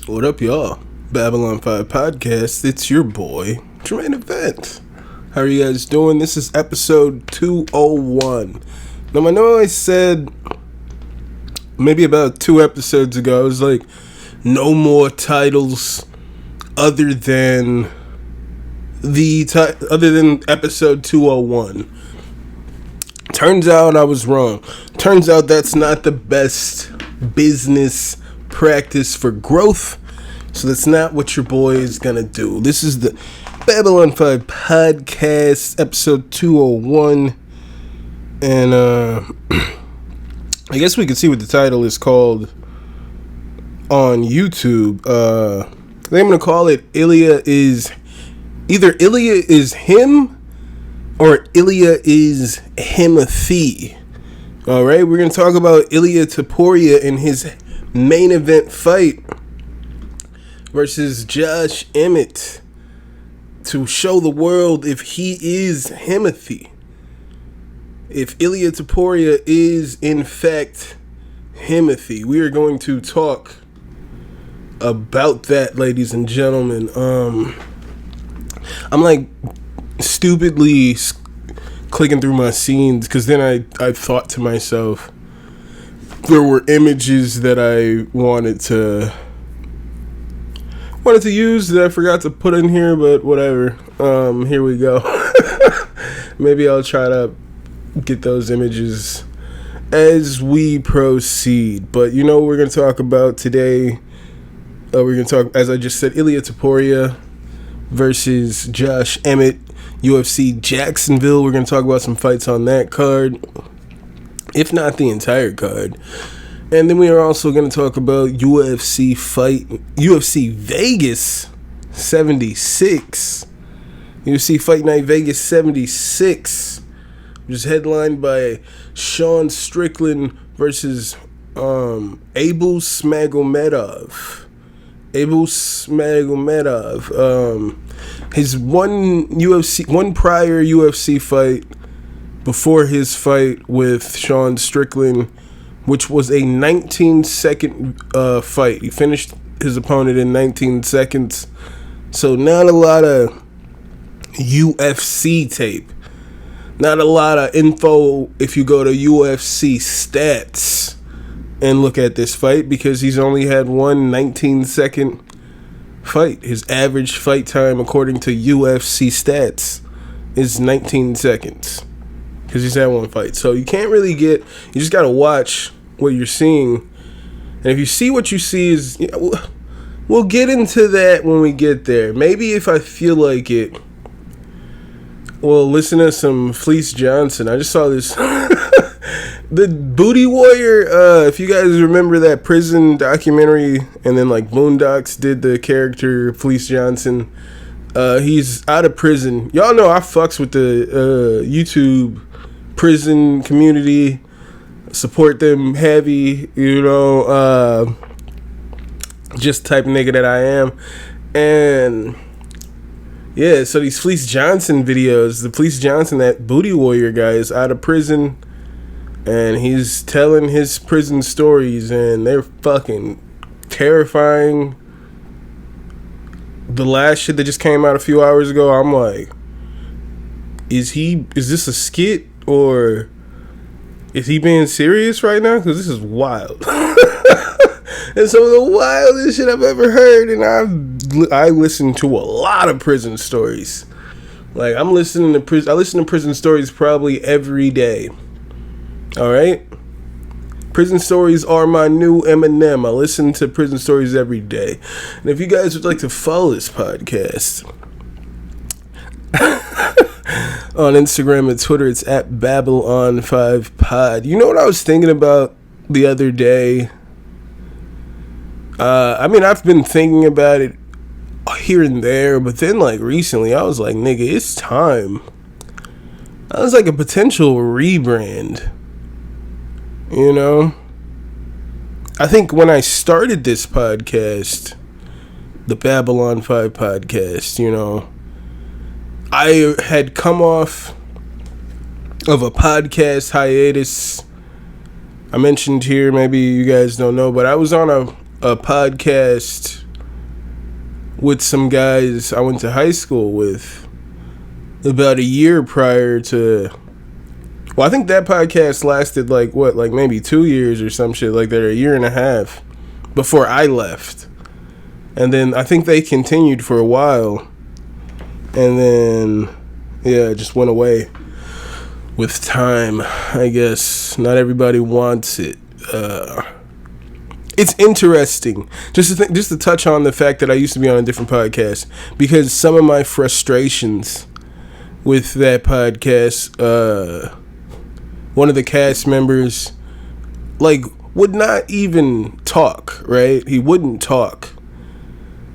What up, y'all? Babylon 5 Podcast. It's your boy, Jermaine Event. How are you guys doing? This is episode 201. Now, I know I said maybe about 2 episodes ago, I was like, no more titles other than episode 201. Turns out I was wrong. Turns out that's not the best business practice for growth. So that's not what your boy is gonna do. This is the Babylon 5 Podcast, episode 201. And I guess we can see what the title is called on YouTube. I think I'm gonna call it Ilia is either Ilia is him or Ilia is Himothy. Alright, we're gonna talk about Ilia Topuria in his main event fight versus Josh Emmett to show the world if he is Himothy. If Ilia Topuria is in fact Himothy. We are going to talk about that, ladies and gentlemen. I'm like stupidly clicking through my scenes because then I thought to myself, there were images that I wanted to use that I forgot to put in here, but whatever. Here we go. Maybe I'll try to get those images as we proceed. But you know what we're going to talk about today? We're going to talk, as I just said, Ilia Topuria versus Josh Emmett, UFC Jacksonville. We're going to talk about some fights on that card, if not the entire card. And then we are also going to talk about UFC Vegas 76. UFC Fight Night Vegas 76, which is headlined by Sean Strickland versus Abel Smagomedov. His one prior UFC fight before his fight with Sean Strickland, which was a 19-second fight. He finished his opponent in 19 seconds. So not a lot of UFC tape. Not a lot of info if you go to UFC stats and look at this fight, because he's only had one 19-second fight. His average fight time, according to UFC stats, is 19 seconds. Because he's had one fight. So you can't really you just got to watch what you're seeing. And if you see what you see is, we'll get into that when we get there. Maybe if I feel like it, we'll listen to some Fleece Johnson. I just saw this. The Booty Warrior, if you guys remember that prison documentary, and then like Boondocks did the character Fleece Johnson. He's out of prison. Y'all know I fucks with the YouTube prison community, support them heavy, just type of nigga that I am. And yeah, so these Fleece Johnson videos, the Fleece Johnson, that Booty Warrior guy, is out of prison, and he's telling his prison stories, and they're fucking terrifying. The last shit that just came out a few hours ago, I'm like, is this a skit, or is he being serious right now? Because this is wild. And some of the wildest shit I've ever heard. And I listen to a lot of prison stories. Like, I listen to prison stories probably every day. Alright? Prison stories are my new Eminem. I listen to prison stories every day. And if you guys would like to follow this podcast on Instagram and Twitter, it's at Babylon5Pod. You know what I was thinking about the other day? I've been thinking about it here and there, but then like recently I was like, nigga, it's time. I was like a potential rebrand. I think when I started this podcast, the Babylon 5 Podcast, I had come off of a podcast hiatus. I mentioned here, maybe you guys don't know, but I was on a podcast with some guys I went to high school with about a year prior to. Well, I think that podcast lasted like maybe 2 years or some shit like that, or a year and a half before I left. And then I think they continued for a while. And then, yeah, it just went away with time, I guess. Not everybody wants it. It's interesting, just to touch on the fact that I used to be on a different podcast, because some of my frustrations with that podcast, one of the cast members, like, would not even talk, right? He wouldn't talk.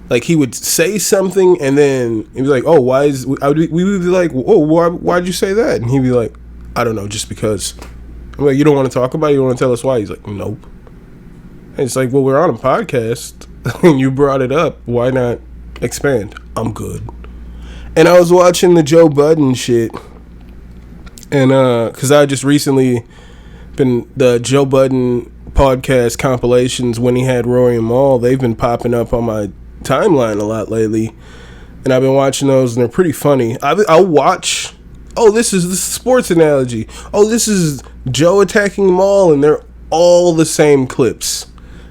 Like, he would say something, and then he'd be like, oh, why is... we would be like, oh, why'd you say that? And he'd be like, I don't know, just because. I'm like, you don't want to talk about it? You don't want to tell us why? He's like, nope. And it's like, well, we're on a podcast, and you brought it up. Why not expand? I'm good. And I was watching the Joe Budden shit, and, because I just recently been... The Joe Budden podcast compilations, when he had Rory and Maul, they've been popping up on my timeline a lot lately, and I've been watching those, and they're pretty funny. I'll watch, oh, this is the sports analogy, oh, this is Joe attacking Maul, and they're all the same clips,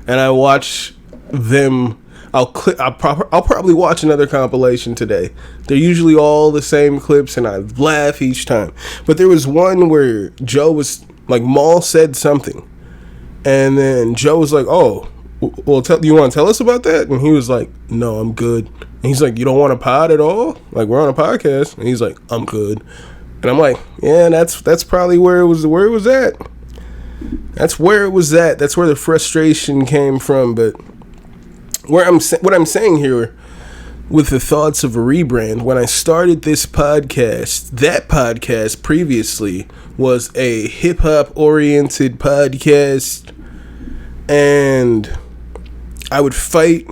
and I watch them. I'll probably watch another compilation today. They're usually all the same clips, and I laugh each time. But there was one where Joe was like, Maul said something, and then Joe was like, oh, well, you want to tell us about that? And he was like, no, I'm good. And he's like, you don't want a pod at all? Like, we're on a podcast. And he's like, I'm good. And I'm like, yeah, that's probably where it was at. That's where it was at. That's where the frustration came from. But what I'm saying here with the thoughts of a rebrand, when I started this podcast, that podcast previously was a hip-hop oriented podcast, and I would fight,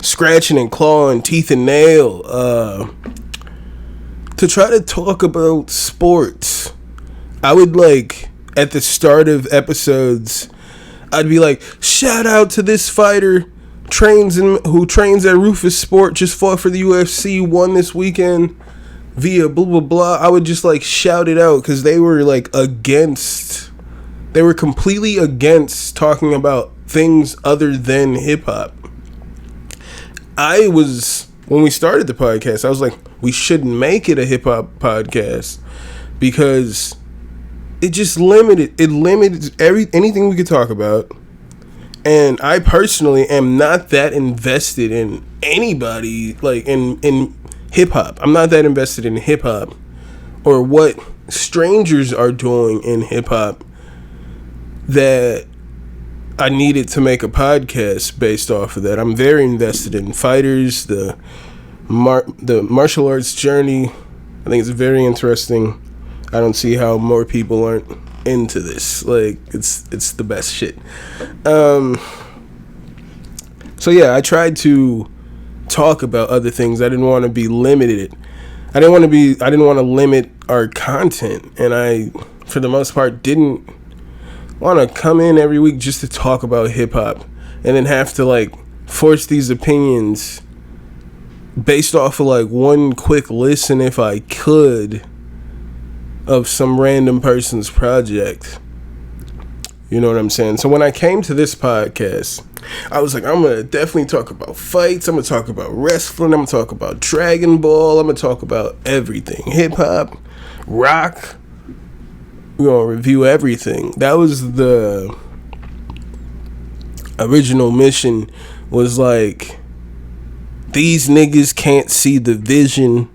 scratching and clawing, teeth and nail, to try to talk about sports. I would, like, at the start of episodes, I'd be like, shout out to this fighter, who trains at Rufus Sport, just fought for the UFC, won this weekend, via blah, blah, blah. I would just, like, shout it out, because they were, like, they were completely against talking about things other than hip-hop. When we started the podcast, I was like, we shouldn't make it a hip-hop podcast, because it just limited anything we could talk about. And I personally am not that invested in anybody, like, in hip-hop. I'm not that invested in hip-hop or what strangers are doing in hip-hop, that I needed to make a podcast based off of that. I'm very invested in fighters, the martial arts journey. I think it's very interesting. I don't see how more people aren't into this. Like, it's the best shit. So yeah, I tried to talk about other things. I didn't want to be limited. I didn't want to limit our content, and I, for the most part, didn't want to come in every week just to talk about hip-hop and then have to, like, force these opinions based off of, like, one quick listen, if I could, of some random person's project. You know what I'm saying? So when I came to this podcast, I was like, I'm going to definitely talk about fights, I'm going to talk about wrestling, I'm going to talk about Dragon Ball, I'm going to talk about everything, hip-hop, rock. We're going to review everything. That was the original mission, was like, these niggas can't see the vision,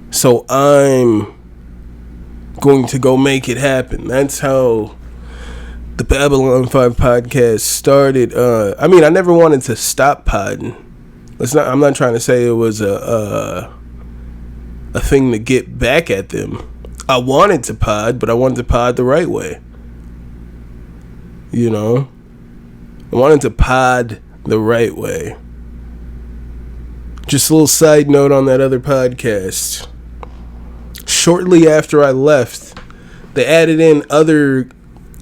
so I'm going to go make it happen. That's how the Babylon 5 podcast started. I mean, I never wanted to stop podding. I'm not trying to say it was a thing to get back at them. I wanted to pod, but I wanted to pod the right way. You know? I wanted to pod the right way. Just a little side note on that other podcast. Shortly after I left, they added in other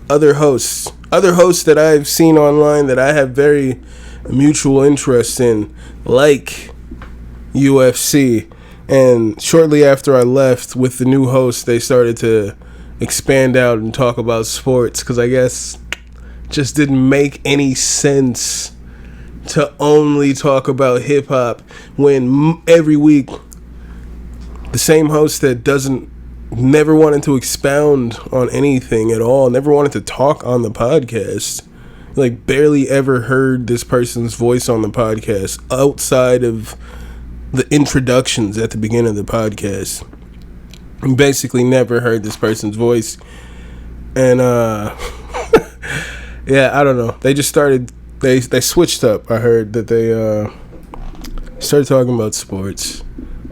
other hosts that I've seen online that I have very mutual interest in, like UFC. And shortly after I left with the new host, they started to expand out and talk about sports, because I guess just didn't make any sense to only talk about hip hop when every week the same host that never wanted to expound on anything at all, never wanted to talk on the podcast, like barely ever heard this person's voice on the podcast outside of the introductions at the beginning of the podcast. Basically never heard this person's voice. And yeah, I don't know, they just started, they switched up. I heard that they started talking about sports.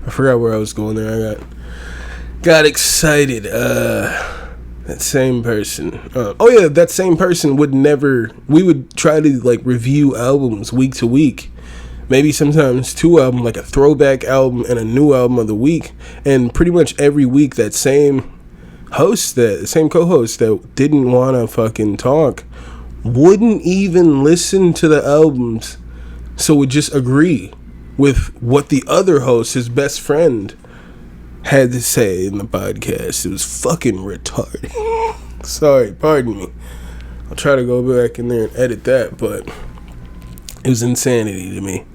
I forgot where I was going there. I got excited. That same person. That same person would never. We would try to like review albums week to week. Maybe sometimes two albums, like a throwback album and a new album of the week. And pretty much every week, that same co-host that didn't want to fucking talk wouldn't even listen to the albums, so would just agree with what the other host, his best friend, had to say in the podcast. It was fucking retarded. Sorry, pardon me. I'll try to go back in there and edit that, but it was insanity to me.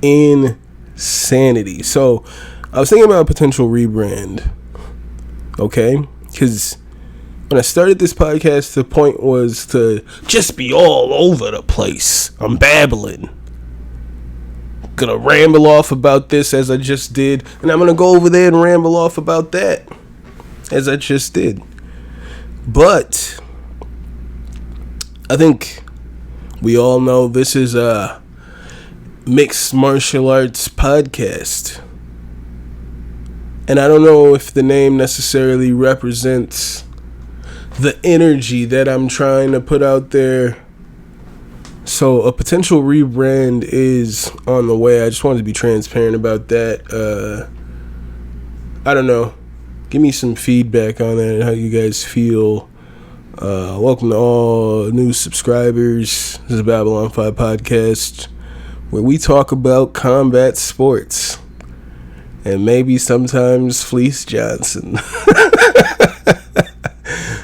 Insanity. So I was thinking about a potential rebrand. Okay? Because when I started this podcast, the point was to just be all over the place. I'm babbling. Gonna ramble off about this as I just did, and I'm gonna go over there and ramble off about that as I just did. But I think we all know this is a mixed martial arts podcast, and I don't know if the name necessarily represents the energy that I'm trying to put out there. So a potential rebrand is on the way. I just wanted to be transparent about that. I don't know. Give me some feedback on that and how you guys feel. Welcome to all new subscribers. This is Babylon 5 Podcast, where we talk about combat sports and maybe sometimes Fleece Johnson.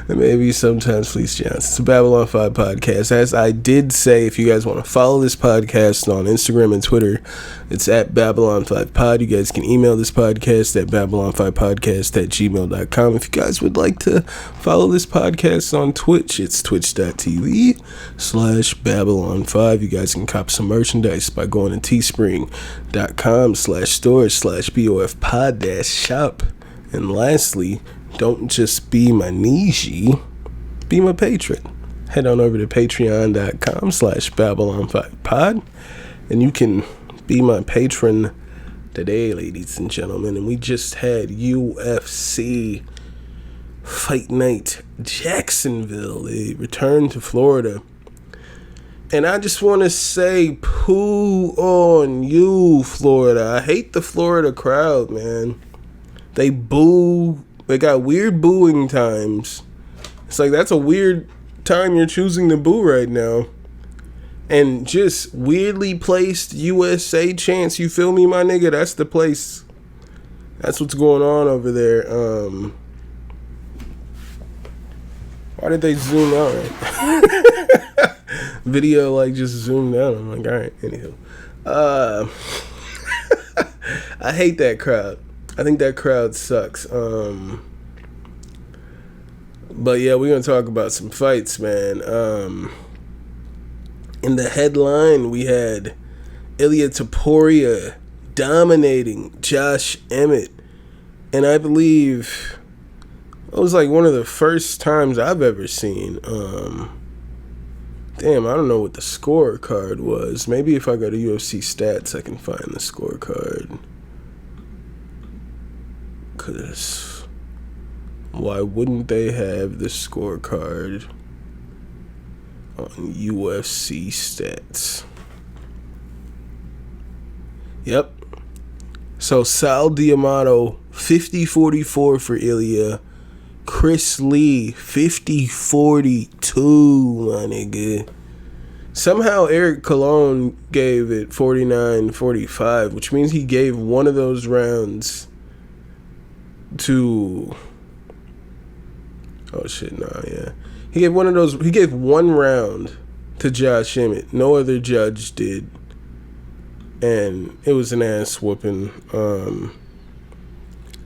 Maybe sometimes Fleece Johnson. It's a Babylon 5 podcast. As I did say, if you guys want to follow this podcast on Instagram and Twitter, it's at Babylon 5 Pod. You guys can email this podcast at babylon5podcast@gmail.com. If you guys would like to follow this podcast on Twitch, it's twitch.tv/Babylon5. You guys can cop some merchandise by going to teespring.com/storage/BOFpod-shop. And lastly, don't just be my niche, be my patron. Head on over to patreon.com/Babylon5Pod, and you can be my patron today, ladies and gentlemen. And we just had UFC Fight Night Jacksonville. They returned to Florida. And I just want to say, poo on you, Florida. I hate the Florida crowd, man. They boo. They got weird booing times. It's like, that's a weird time you're choosing to boo right now. And just weirdly placed USA chants, you feel me, my nigga? That's the place. That's what's going on over there. Why did they zoom out? Right? Video like just zoomed out. I'm like, alright, anywho. I hate that crowd. I think that crowd sucks. But yeah, we're gonna talk about some fights, man. In the headline, we had Ilia dominating Josh Emmett, and I believe it was like one of the first times I've ever seen. Damn, I don't know what the scorecard was. Maybe if I go to UFC stats, I can find the scorecard. Because why wouldn't they have the scorecard on UFC stats? Yep. So Sal Diamato, 50-44 for Ilia. Chris Lee, 50-42, my nigga. Somehow Eric Colon gave it 49-45, which means he gave one of those rounds to... Oh, shit, nah, yeah. He gave one round to Josh Emmett. No other judge did. And it was an ass whooping.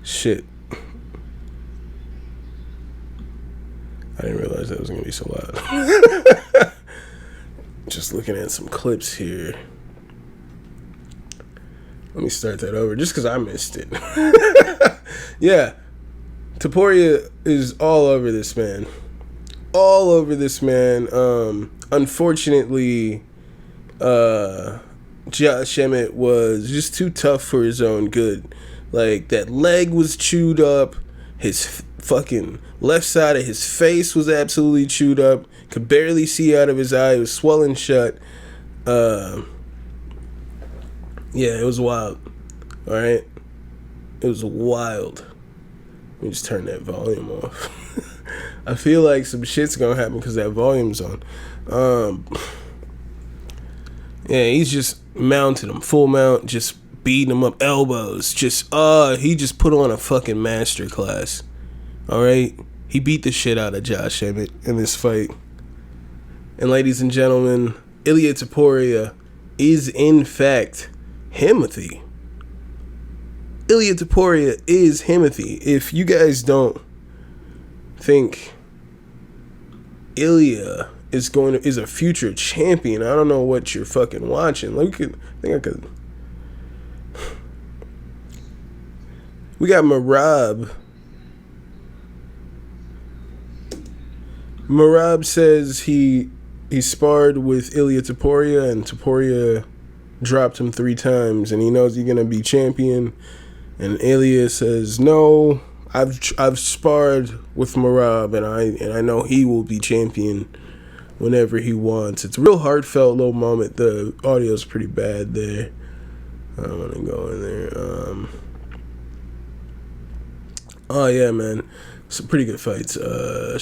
Shit. I didn't realize that was going to be so loud. Just looking at some clips here. Let me start that over just because I missed it. Yeah. Topuria is all over this man. All over this man. Unfortunately, Josh Emmett was just too tough for his own good. Like, that leg was chewed up. His fucking left side of his face was absolutely chewed up. Could barely see out of his eye. It was swollen shut. Yeah, it was wild. Alright? It was wild. Let me just turn that volume off. I feel like some shit's gonna happen because that volume's on. Yeah, he's just mounted him. Full mount, just beating him up. Elbows. Just, he just put on a fucking masterclass. Alright? He beat the shit out of Josh Emmett in this fight. And ladies and gentlemen, Ilia Topuria is in fact Himothy. Ilia Topuria is Himothy. If you guys don't think Ilia is a future champion, I don't know what you're fucking watching. We got Marab. Marab says he sparred with Ilia Topuria, and Topuria dropped him 3 times, and he knows he's gonna be champion. And Ilia says, "No, I've sparred with Marab, and I know he will be champion whenever he wants." It's a real heartfelt little moment. The audio's pretty bad there. I don't want to go in there. Oh yeah, man, some pretty good fights.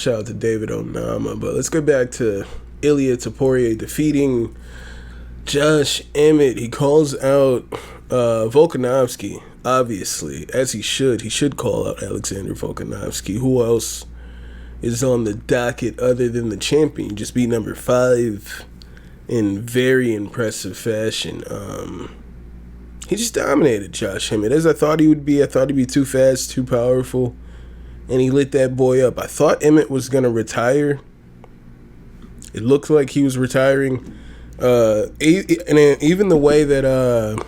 Shout out to David Onama. But let's go back to Ilia Topuria defeating Josh Emmett. He calls out Volkanovski, obviously, as he should. He should call out Alexander Volkanovski. Who else is on the docket other than the champion? Just beat number 5 in very impressive fashion. He just dominated Josh Emmett, as I thought he would be. I thought he'd be too fast, too powerful, and he lit that boy up. I thought Emmett was going to retire. It looked like he was retiring. And even the way that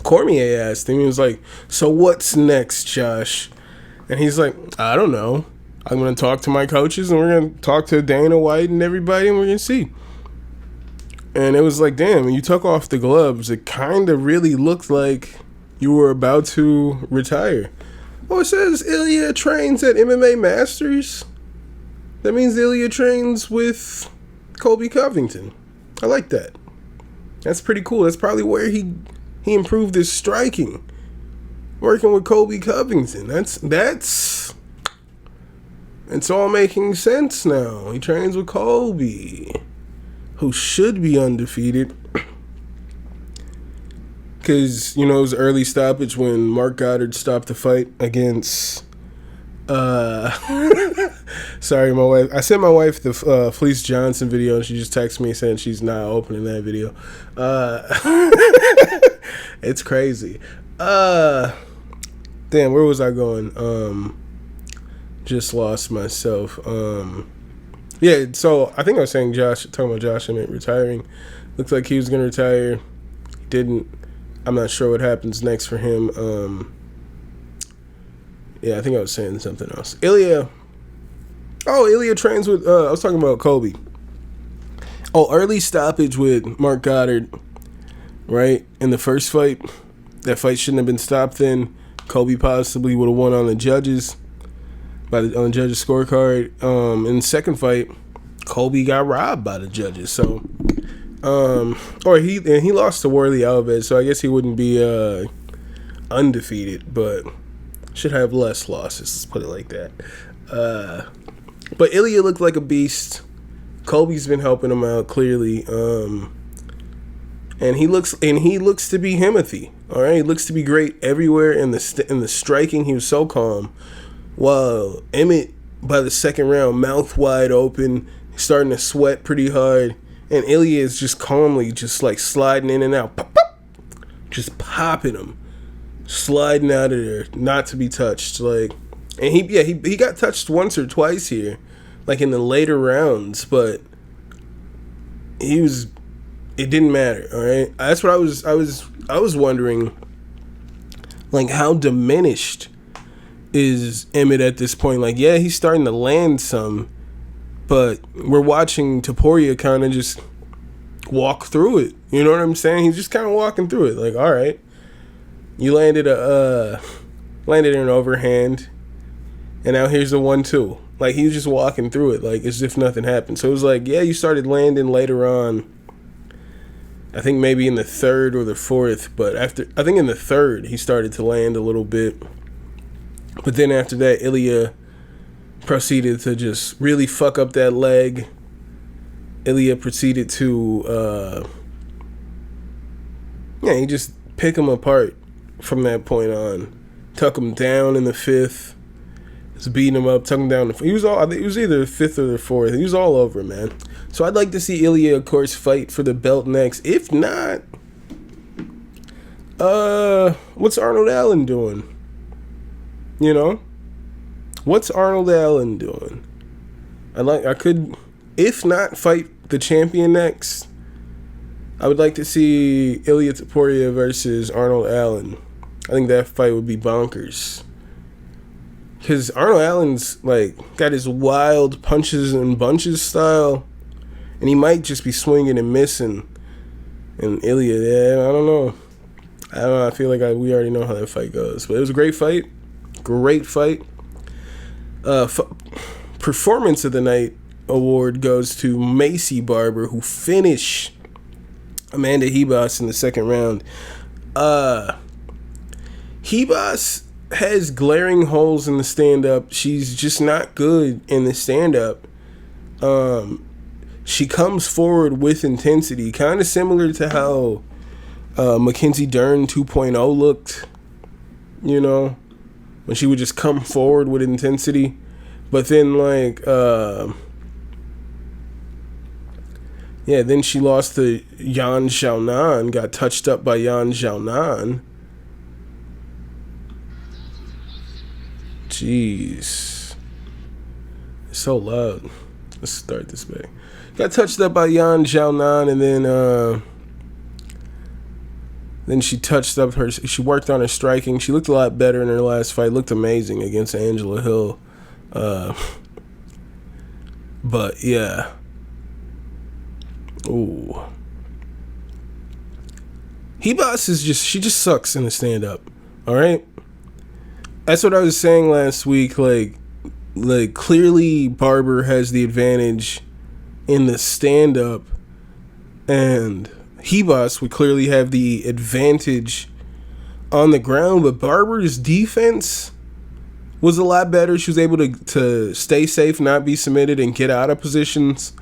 Cormier asked him, he was like, "So what's next, Josh?" And he's like, "I don't know. I'm going to talk to my coaches, and we're going to talk to Dana White and everybody, and we're going to see." And it was like, damn, when you took off the gloves, it kind of really looked like you were about to retire. Oh, it says Ilia trains at MMA Masters. That means Ilia trains with Colby Covington. I like that. That's pretty cool. That's probably where he improved his striking. Working with Colby Covington. It's all making sense now. He trains with Colby, who should be undefeated. Because, it was early stoppage when Mark Goddard stopped the fight against... Sorry, my wife. I sent my wife the Felice Johnson video, and she just texted me saying she's not opening that video. It's crazy. Damn, where was I going? Just lost myself. Yeah, so I think I was saying talking about Josh Emmett retiring. Looks like he was going to retire. He didn't. I'm not sure what happens next for him. Yeah, I think I was saying something else. Ilia trains with, I was talking about Colby. Oh, early stoppage with Mark Goddard, right? In the first fight. That fight shouldn't have been stopped then. Colby possibly would have won on the judges. On the judges' scorecard. In the second fight, Colby got robbed by the judges. So, he lost to Warley Alves, so I guess he wouldn't be undefeated. But should have less losses. Let's put it like that. But Ilia looked like a beast. Colby's been helping him out clearly, and he looks to be Himothy. All right, he looks to be great everywhere in the striking. He was so calm, while Emmett by the second round, mouth wide open, starting to sweat pretty hard, and Ilia is just calmly just like sliding in and out, pop, pop, just popping him, sliding out of there, not to be touched. Like, and he got touched once or twice here, like in the later rounds, but it didn't matter. All right, that's what I was wondering, like, how diminished is Emmett at this point? Like, yeah, he's starting to land some, but we're watching Topuria kind of just walk through it. You know what I'm saying? He's just kind of walking through it. Like, all right, you landed an overhand, and now here's the 1-2. Like, he was just walking through it, like, as if nothing happened. So it was like, yeah, you started landing later on. I think maybe in the third or the fourth, but I think in the third he started to land a little bit. But then after that, Ilia proceeded to just really fuck up that leg. Ilia proceeded to, he just pick him apart from that point on. Tuck him down in the fifth. Just beating him up, tuck him down. I think it was either the fifth or the fourth. He was all over, man. So I'd like to see Ilia, of course, fight for the belt next. If not, what's Arnold Allen doing? You know? What's Arnold Allen doing? I could, if not fight the champion next, I would like to see Ilia Topuria versus Arnold Allen. I think that fight would be bonkers. Because Arnold Allen's, like, got his wild punches and bunches style, and he might just be swinging and missing. And Ilia, yeah, I don't know. I feel like we already know how that fight goes. But it was a great fight. Great fight. Performance of the Night award goes to Macy Barber, who finished Amanda Ribas in the second round. Ribas has glaring holes in the stand-up. She's just not good in the stand-up. She comes forward with intensity, kind of similar to how Mackenzie Dern 2.0 looked, you know, when she would just come forward with intensity. But then, like, then she lost to Yan Xiaonan, got touched up by Yan Xiaonan. Jeez. It's so loud. Let's start this back. Got touched up by Yan Xiaonan, and then she touched up she worked on her striking. She looked a lot better in her last fight. Looked amazing against Angela Hill. But yeah. Ooh. Ribas she just sucks in the stand-up. All right? That's what I was saying last week. Like clearly Barber has the advantage in the stand-up, and Ribas would clearly have the advantage on the ground, but Barber's defense was a lot better. She was able to stay safe, not be submitted, and get out of positions,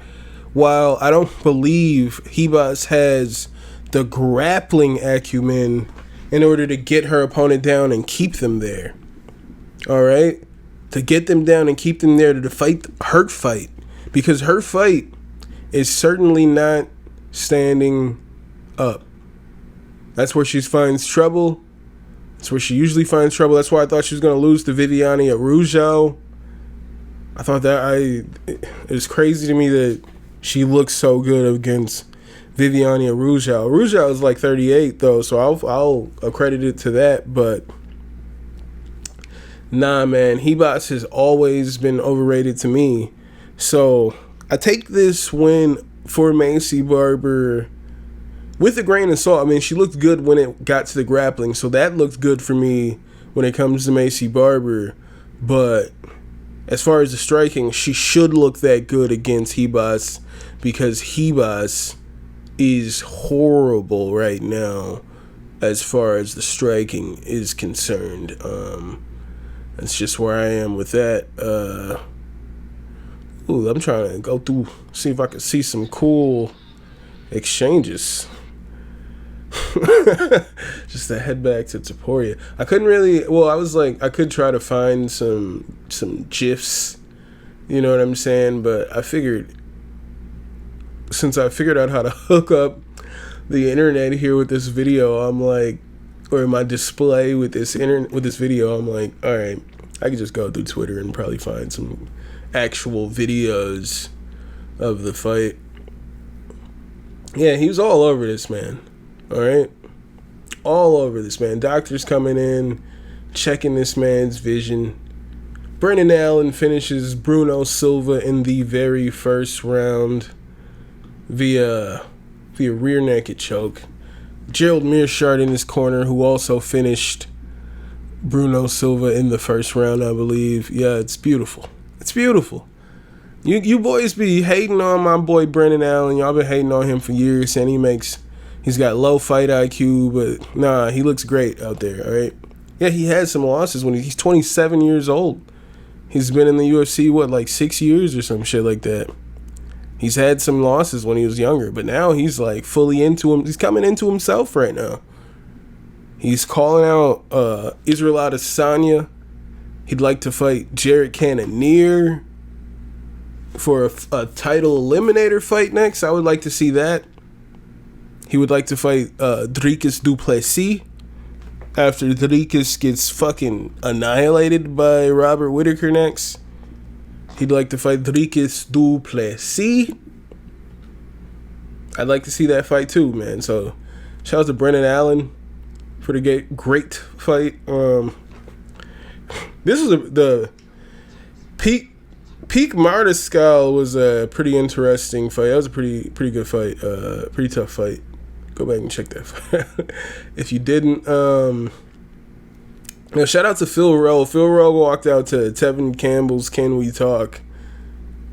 while I don't believe Ribas has the grappling acumen in order to get her opponent down and keep them there. All right? To get them down and keep them there to fight her fight. Because her fight is certainly not standing up. That's where she finds trouble. That's where she usually finds trouble. That's why I thought she was going to lose to Viviane Araújo. I thought it was crazy to me that she looked so good against Viviane Araújo. Araújo is like 38 though, so I'll accredit it to that, but nah, man, Ribas has always been overrated to me. So I take this win for Macy Barber with a grain of salt. I mean, she looked good when it got to the grappling, so that looked good for me when it comes to Macy Barber. But as far as the striking, she should look that good against Ribas, because Ribas is horrible right now as far as the striking is concerned. That's just where I am with that. I'm trying to go through, see if I can see some cool exchanges. Just to head back to Taporia. I couldn't really. Well, I was like, I could try to find some gifs. You know what I'm saying? But I figured, since I figured out how to hook up the internet here with this video, I'm like, or my display with this video, I'm like, all right, I could just go through Twitter and probably find some actual videos of the fight. Yeah, he was all over this, man. All right, all over this, man. Doctors coming in, checking this man's vision. Brendan Allen finishes Bruno Silva in the very first round via rear naked choke. Gerald Mearshart in his corner, who also finished Bruno Silva in the first round, I believe. Yeah, it's beautiful. It's beautiful. You boys be hating on my boy Brendan Allen. Y'all been hating on him for years, saying he's got low fight IQ, but nah, he looks great out there, all right? Yeah, he had some losses when he's 27 years old. He's been in the UFC, like 6 years or some shit like that. He's had some losses when he was younger, but now he's like fully into him. He's coming into himself right now. He's calling out Israel Adesanya. He'd like to fight Jared Cannonier for a title eliminator fight next. I would like to see that. He would like to fight Dricus du Plessis after Dricus gets fucking annihilated by Robert Whittaker next. He'd like to fight Dricus du Plessis. I'd like to see that fight too, man. So, shout out to Brendan Allen for the great fight. This was the Peak Martiscal was a pretty interesting fight. That was a pretty good fight. Pretty tough fight. Go back and check that fight if you didn't. Shout out to Phil Rowe. Phil Rowe walked out to Tevin Campbell's Can We Talk,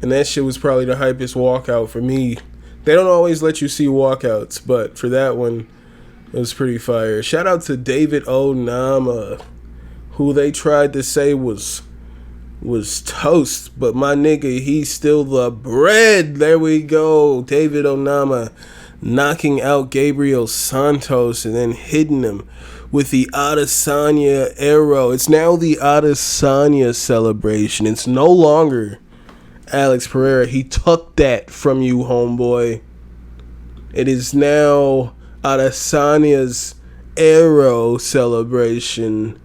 and that shit was probably the hypest walkout for me. They don't always let you see walkouts, but for that one, it was pretty fire. Shout out to David Onama, who they tried to say was toast, but my nigga, he's still the bread. There we go. David Onama knocking out Gabriel Santos and then hitting him with the Adesanya arrow. It's now the Adesanya celebration. It's no longer Alex Pereira. He took that from you, homeboy. It is now Adesanya's arrow celebration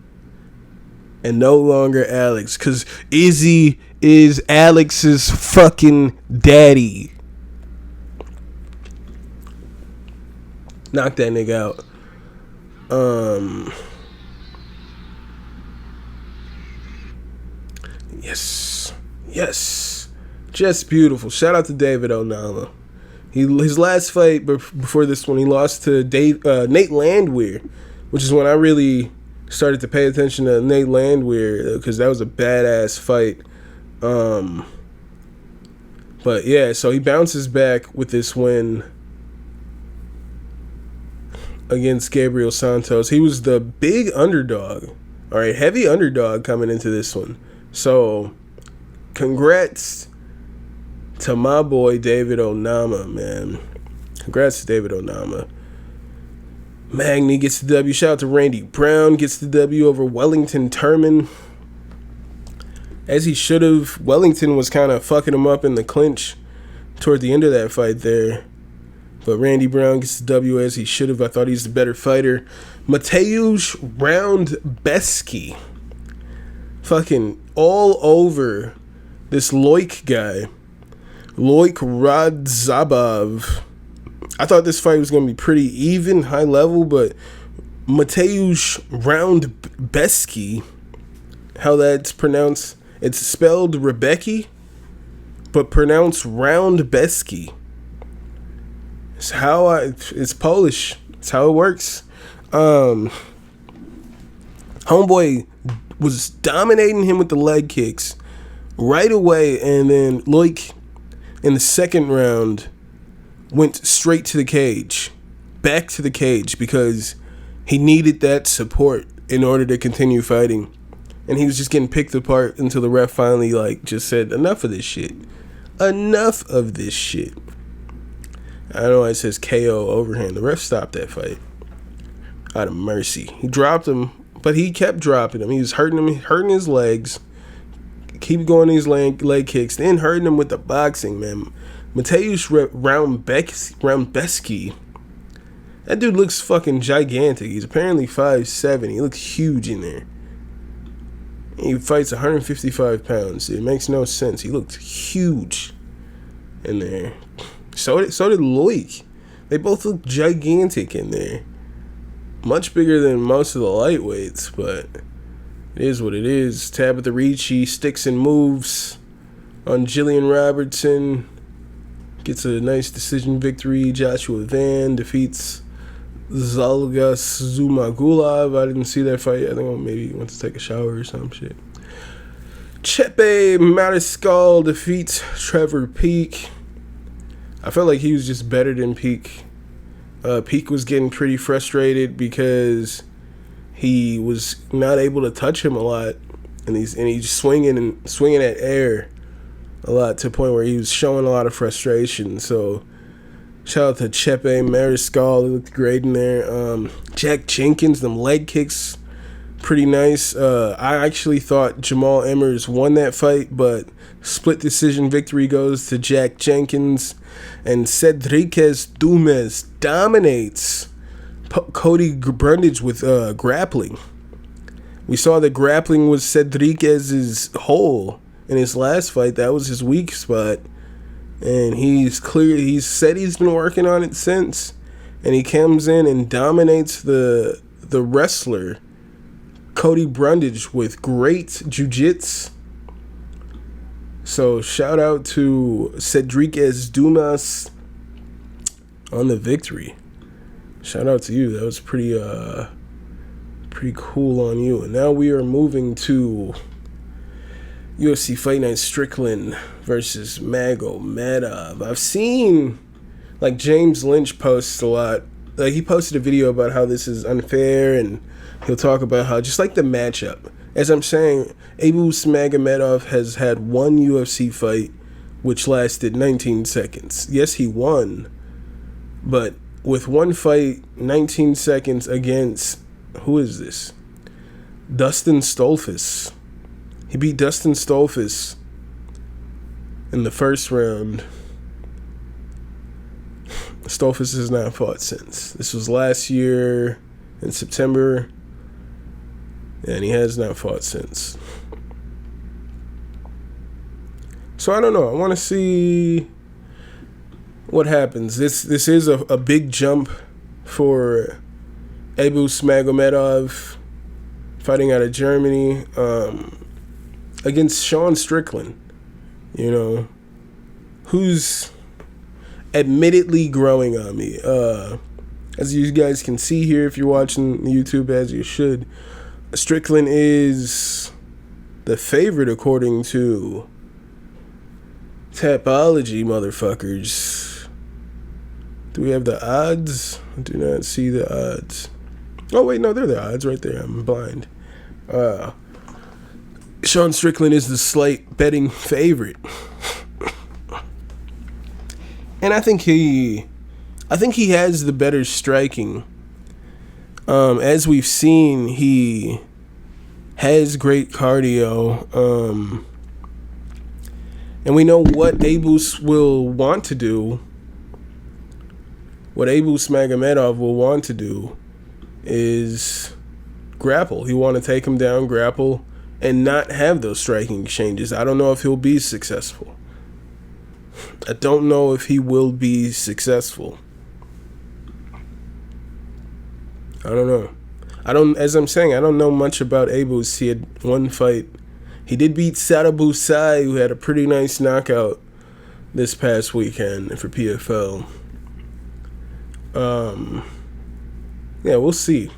and no longer Alex, because Izzy is Alex's fucking daddy. Knock that nigga out. Yes. Just beautiful. Shout out to David Onama. His last fight before this one, he lost to Nate Landwehr, which is when I really started to pay attention to Nate Landwehr, because that was a badass fight. But yeah, so he bounces back with this win against Gabriel Santos. He was the big underdog. All right, heavy underdog coming into this one. So, congrats to my boy David Onama, man. Congrats to David Onama. Magny gets the W. Shout out to Randy Brown. Gets the W over Wellington Turman. As he should have. Wellington was kind of fucking him up in the clinch toward the end of that fight there. But Randy Brown gets the W as he should have. I thought he's the better fighter. Mateusz Roundbeski. Fucking all over this Loic guy. Loic Radzhabov. I thought this fight was going to be pretty even, high level, but Mateusz Roundbeski, how that's pronounced, it's spelled Rebecki, but pronounced Roundbeski. It's Polish. It's how it works. Homeboy was dominating him with the leg kicks right away, and then Loic in the second round went straight to the cage, back to the cage, because he needed that support in order to continue fighting. and he was just getting picked apart until the ref finally just said, enough of this shit. Enough of this shit. I don't know why it says KO overhand. The ref stopped that fight out of mercy. He dropped him, but he kept dropping him. He was hurting his legs. Keep going these leg kicks, then hurting him with the boxing, man. Mateusz Rambesky. That dude looks fucking gigantic. He's apparently 5'7". He looks huge in there. He fights 155 pounds. It makes no sense. He looked huge in there. So did Loic. They both look gigantic in there. Much bigger than most of the lightweights, but it is what it is. Tabitha Ricci sticks and moves on Jillian Robertson. Gets a nice decision victory. Joshua Van defeats Zhalgas Zumagulov. I didn't see that fight. I think maybe he went to take a shower or some shit. Chepe Mariscal defeats Trevor Peek. I felt like he was just better than Peek. Peek was getting pretty frustrated because he was not able to touch him a lot, and he's swinging at air a lot to the point where he was showing a lot of frustration. So shout out to Chepe Mariscal. He looked great in there. Jack Jenkins, them leg kicks, pretty nice. I actually thought Jamal Emmers won that fight, but split decision victory goes to Jack Jenkins, and Cedriquez Dumas dominates Cody Brundage with grappling. We saw that grappling was Cedriquez's hole in his last fight. That was his weak spot, and he's said he's been working on it since, and he comes in and dominates the wrestler Cody Brundage with great jiu-jitsu. So shout out to Cedriquez Dumas on the victory. Shout out to you. That was pretty cool on you. And now we are moving to UFC Fight Night Strickland versus Magomedov. I've seen James Lynch posts a lot. He posted a video about how this is unfair, and he'll talk about how just the matchup. As I'm saying, Abus Magomedov has had one UFC fight which lasted 19 seconds. Yes, he won, but with one fight, 19 seconds against, who is this? Dustin Stolfus. He beat Dustin Stolfus in the first round. Stolfus has not fought since. This was last year in September, and he has not fought since. So I don't know. I want to see what happens. This is a big jump for Abus Magomedov fighting out of Germany against Sean Strickland, who's admittedly growing on me. As you guys can see here, if you're watching YouTube, as you should, Strickland is the favorite according to Tapology, motherfuckers. Do we have the odds? I do not see the odds. Oh, wait, no, they're the odds right there. I'm blind. Sean Strickland is the slight betting favorite. And I think he has the better striking. As we've seen, he has great cardio. And we know what Abus will want to do. What Abus Magomedov will want to do is grapple. He want to take him down, grapple, and not have those striking exchanges. I don't know if he'll be successful. I don't know if he will be successful. I don't know. As I'm saying, I don't know much about Abus. He had one fight. He did beat Sarabusai, who had a pretty nice knockout this past weekend for PFL. Yeah, we'll see.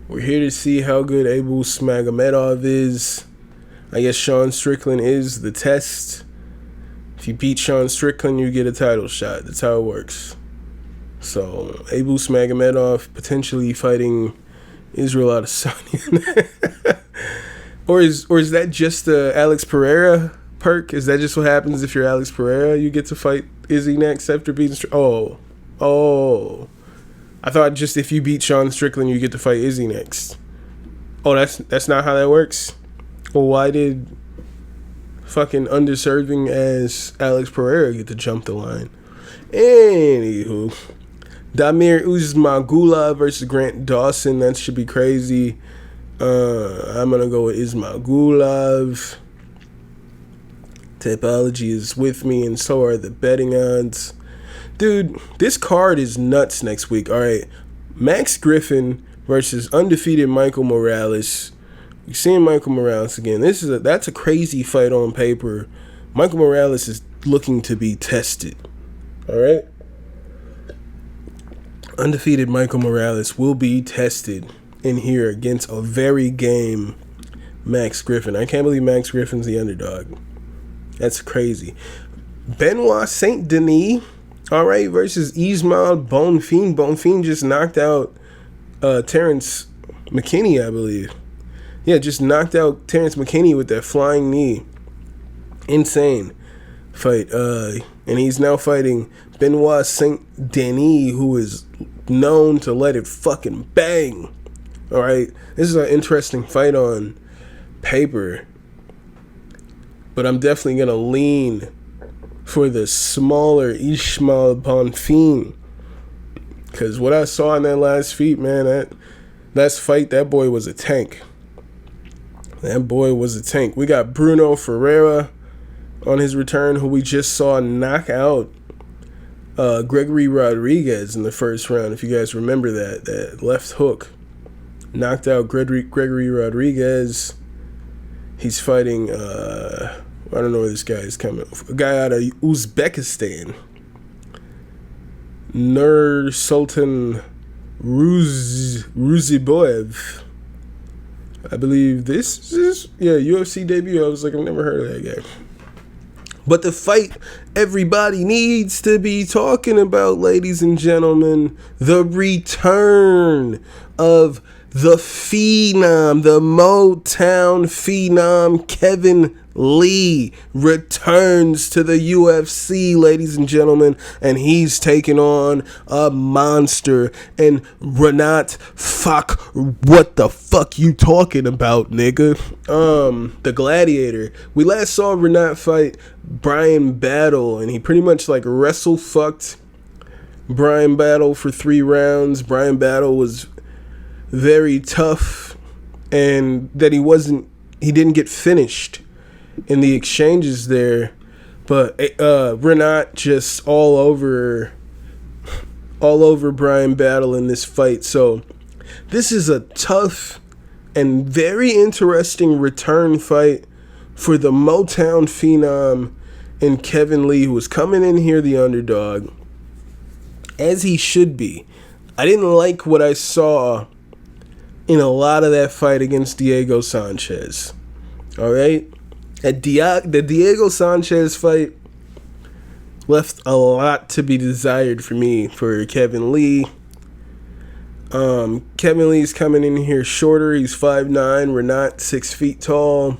We're here to see how good Abus Magomedov is. I guess Sean Strickland is the test. If you beat Sean Strickland, you get a title shot. That's how it works. So, Abus Magomedov potentially fighting Israel Adesanya. Or is that just the Alex Pereira perk? Is that just what happens if you're Alex Pereira? You get to fight Izzy next after beating Oh. I thought just if you beat Sean Strickland, you get to fight Izzy next. Oh, that's not how that works? Well, why did fucking underserving as Alex Pereira get to jump the line? Anywho, Damir Usmagulov versus Grant Dawson. That should be crazy. I'm gonna go with Ismagulov. Tapology is with me, and so are the betting odds. Dude, this card is nuts next week. All right, Max Griffin versus undefeated Michael Morales. You're seeing Michael Morales again. That's a crazy fight on paper. Michael Morales is looking to be tested. All right, undefeated Michael Morales will be tested in here against a very game Max Griffin. I can't believe Max Griffin's the underdog. That's crazy. Benoit Saint Denis, all right, versus Ismail Bonfim. Bonfim just knocked out Terrence McKinney, I believe. Yeah, just knocked out Terrence McKinney with that flying knee. Insane fight. And he's now fighting Benoit Saint Denis, who is known to let it fucking bang. All right, this is an interesting fight on paper, but I'm definitely gonna lean for the smaller Ismail Bonfim, because what I saw in that last fight, man, that boy was a tank. That boy was a tank. We got Bruno Ferreira on his return, who we just saw knock out Gregory Rodriguez in the first round. If you guys remember that left hook. Knocked out Gregory Rodriguez. He's fighting, I don't know where this guy is coming. A guy out of Uzbekistan. Nur Sultan Ruziboyev. I believe this is, UFC debut. I was like, I've never heard of that guy. But the fight everybody needs to be talking about, ladies and gentlemen, the return of the Phenom, the Motown Phenom, Kevin Lee returns to the UFC, ladies and gentlemen, and he's taking on a monster. And Renat, fuck, what the fuck you talking about, nigga? The Gladiator. We last saw Renat fight Brian Battle, and he pretty much like wrestle fucked Brian Battle for 3 rounds. Brian Battle was very tough, and that he didn't get finished in the exchanges there, but Renat just all over Brian Battle in this fight. So this is a tough and very interesting return fight for the Motown Phenom and Kevin Lee, who was coming in here the underdog, as he should be. I didn't like what I saw in a lot of that fight against Diego Sanchez. All right? The Diego Sanchez fight left a lot to be desired for me, for Kevin Lee. Kevin Lee's coming in here shorter. He's 5'9". We're not 6 feet tall.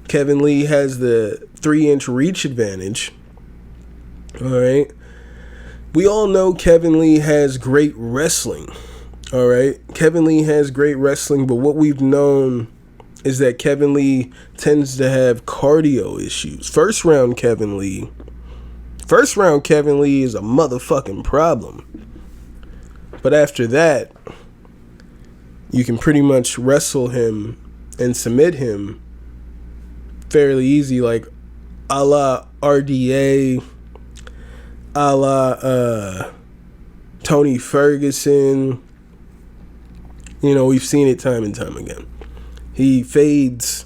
Kevin Lee has the 3-inch reach advantage. All right? We all know Kevin Lee has great wrestling. All right, Kevin Lee has great wrestling, but what we've known is that Kevin Lee tends to have cardio issues. First round Kevin Lee is a motherfucking problem. But after that, you can pretty much wrestle him and submit him fairly easy, like a la RDA, a la Tony Ferguson. You know, we've seen it time and time again. He fades.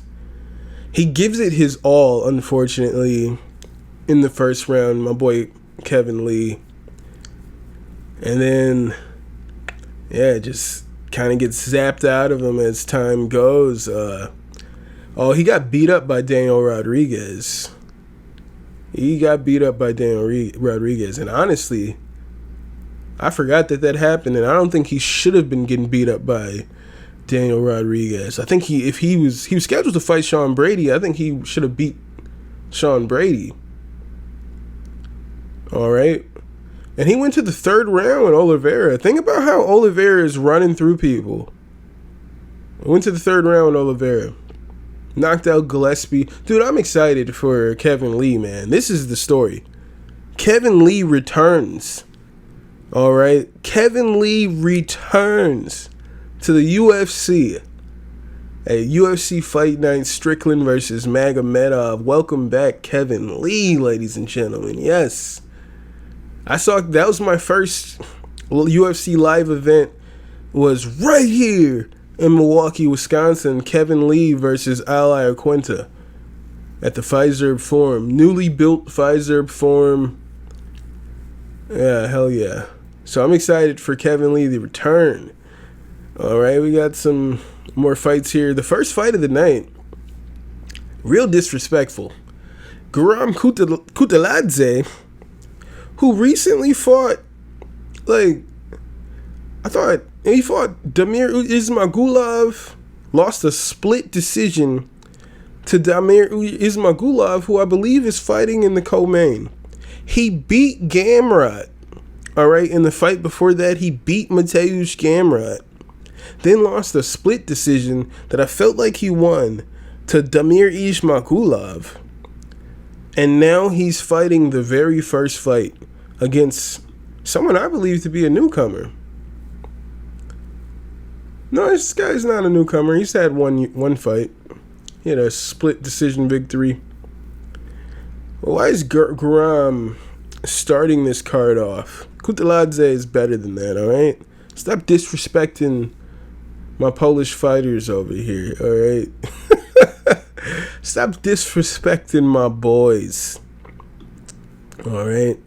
He gives it his all, unfortunately, in the first round, my boy Kevin Lee. And then, just kind of gets zapped out of him as time goes. He got beat up by Daniel Rodriguez. And honestly, I forgot that happened, and I don't think he should have been getting beat up by Daniel Rodriguez. I think if he was scheduled to fight Sean Brady, I think he should have beat Sean Brady. All right. And he went to the third round with Oliveira. Think about how Oliveira is running through people. Went to the third round with Oliveira. Knocked out Gillespie. Dude, I'm excited for Kevin Lee, man. This is the story. Kevin Lee returns. All right. Kevin Lee returns to the UFC. A UFC Fight Night, Strickland versus Magomedov. Welcome back, Kevin Lee, ladies and gentlemen. Yes. That was my first UFC live event, was right here in Milwaukee, Wisconsin. Kevin Lee versus Ilia Quinta at the Fiserv Forum. Newly built Fiserv Forum. Yeah, hell yeah. So I'm excited for Kevin Lee to return. All right, we got some more fights here. The first fight of the night, real disrespectful. Guram Kutaladze, who recently fought, I thought he fought Damir Ismagulov, lost a split decision to Damir Ismagulov, who I believe is fighting in the co-main. He beat Gamrot. All right, in the fight before that, he beat Mateusz Gamrot. Then lost a split decision that I felt like he won to Damir Ismagulov. And now he's fighting the very first fight against someone I believe to be a newcomer. No, this guy's not a newcomer. He's had one fight. He had a split decision victory. Why is Guram starting this card off? Kutaladze is better than that, all right? Stop disrespecting my Polish fighters over here, all right? Stop disrespecting my boys, all right?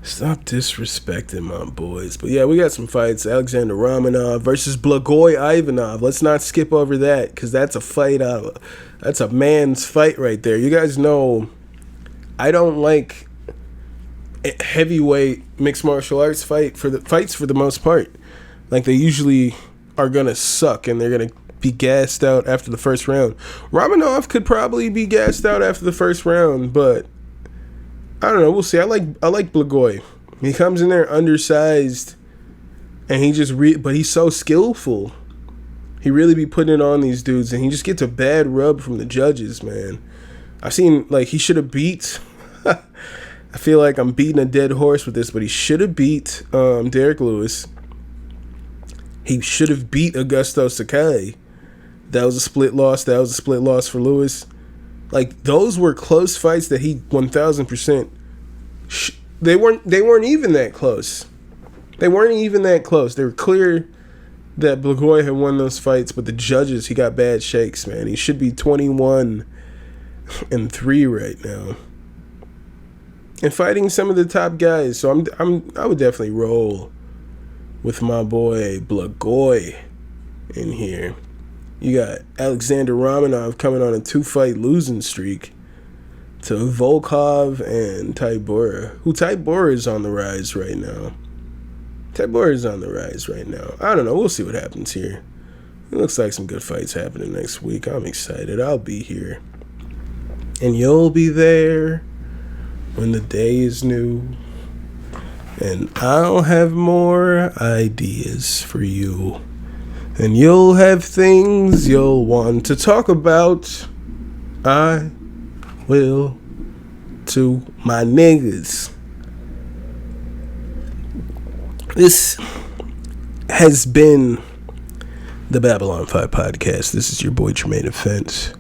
Stop disrespecting my boys. But yeah, we got some fights. Alexander Romanov versus Blagoy Ivanov. Let's not skip over that, because that's a fight that's a man's fight right there. You guys know I don't like heavyweight mixed martial arts fights for the most part. Like, they usually are gonna suck and they're gonna be gassed out after the first round. Romanov could probably be gassed out after the first round, but I don't know. We'll see. I like Blagoy. He comes in there undersized, and he just but he's so skillful. He really be putting it on these dudes, and he just gets a bad rub from the judges, man. I've seen, he should have beat. I feel like I'm beating a dead horse with this, but he should have beat Derek Lewis. He should have beat Augusto Sakai. That was a split loss. That was a split loss for Lewis. Those were close fights that he 1,000%. They weren't even that close. They weren't even that close. They were clear that Blagoy had won those fights, but the judges, he got bad shakes, man. He should be 21-3 right now, and fighting some of the top guys. So I would definitely roll with my boy Blagoy in here. You got Alexander Romanov coming on a 2-fight losing streak to Volkov and Tybura. Tybura is on the rise right now. I don't know. We'll see what happens here. It looks like some good fights happening next week. I'm excited. I'll be here. And you'll be there when the day is new. And I'll have more ideas for you. And you'll have things you'll want to talk about. I will to my niggas. This has been the Babylon 5 podcast. This is your boy Jermaine Offense.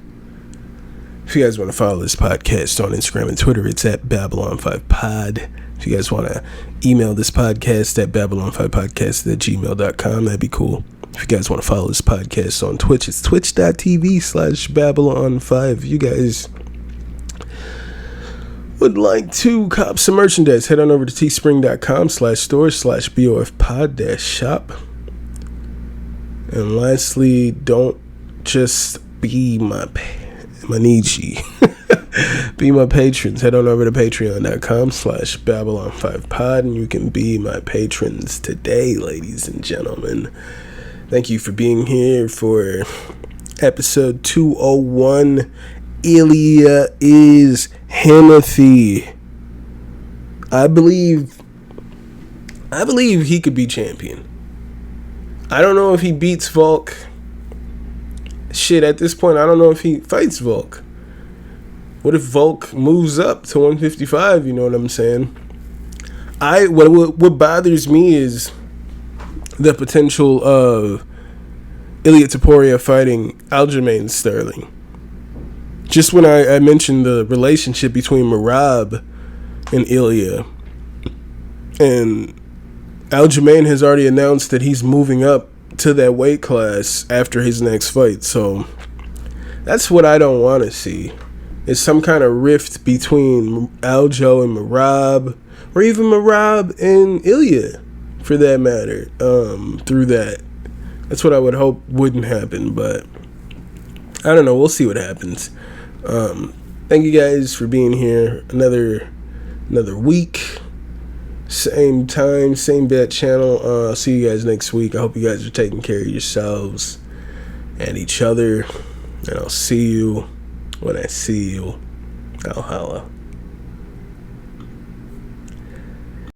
If you guys want to follow this podcast on Instagram and Twitter, it's at Babylon5Pod. If you guys want to email this podcast at Babylon5podcast@gmail.com, that'd be cool. If you guys want to follow this podcast on Twitch, it's twitch.tv/Babylon5. If you guys would like to cop some merchandise, head on over to teespring.com/store/BOFpod-shop. And lastly, don't just be my Manichi. Be my patrons. Head on over to patreon.com/Babylon5Pod, and you can be my patrons today, ladies and gentlemen. Thank you for being here for episode 201. Ilia is Himothy. I believe he could be champion. I don't know if he beats Volk. Shit, at this point, I don't know if he fights Volk. What if Volk moves up to 155? You know what I'm saying? What bothers me is the potential of Ilia Topuria fighting Aljamain Sterling. Just when I mentioned the relationship between Merab and Ilia, and Aljamain has already announced that he's moving up to that weight class after his next fight. So that's what I don't want to see. Is some kind of rift between Aljo and Merab, or even Merab and Ilia, for that matter, through that. That's what I would hope wouldn't happen, but I don't know. We'll see what happens. Thank you guys for being here. Another week. Same time, same bat channel. I'll see you guys next week. I hope you guys are taking care of yourselves and each other. And I'll see you when I see you. I'll holla.